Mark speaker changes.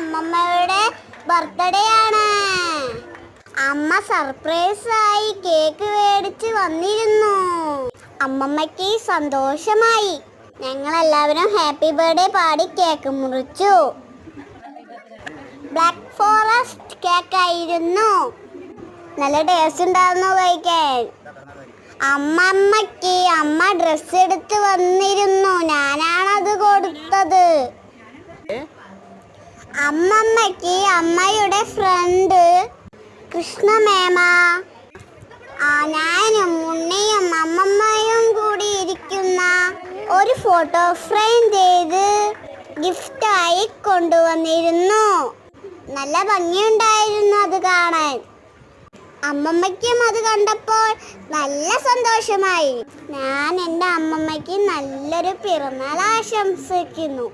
Speaker 1: അമ്മമ്മയുടെ ബർത്ത്ഡേ ആണ്. അമ്മ സർപ്രൈസ് ആയി കേക്ക് മേടിച്ച് വന്നിരുന്നു. അമ്മമ്മയ്ക്ക് സന്തോഷമായി. ഞങ്ങളെല്ലാവരും ഹാപ്പി ബർത്ത്ഡേ പാടി കേക്ക് മുറിച്ചു. ബ്ലാക്ക് ഫോറസ്റ്റ് കേക്ക് ആയിരുന്നു. നല്ല ടേസ്റ്റ് ഉണ്ടായിരുന്നു കഴിക്കാൻ. അമ്മമ്മയ്ക്ക് അമ്മ ഡ്രസ്സ് എടുത്ത് വന്നിരുന്നു. ഞാനാണത് കൊടുത്തത്. അമ്മമ്മയ്ക്ക് അമ്മയുടെ ഫ്രണ്ട് കൃഷ്ണമേമ, ഞാനും ഉണ്ണിയും അമ്മമ്മയും കൂടി ഇരിക്കുന്ന ഒരു ഫോട്ടോ ഫ്രെയിം ചെയ്ത് ഗിഫ്റ്റായി കൊണ്ടുവന്നിരുന്നു. നല്ല ഭംഗിയുണ്ടായിരുന്നു അത് കാണാൻ. അമ്മമ്മയ്ക്കും അത് കണ്ടപ്പോൾ നല്ല സന്തോഷമായി. ഞാൻ എൻ്റെ അമ്മമ്മയ്ക്ക് നല്ലൊരു പിറന്നാൾ ആശംസിക്കുന്നു.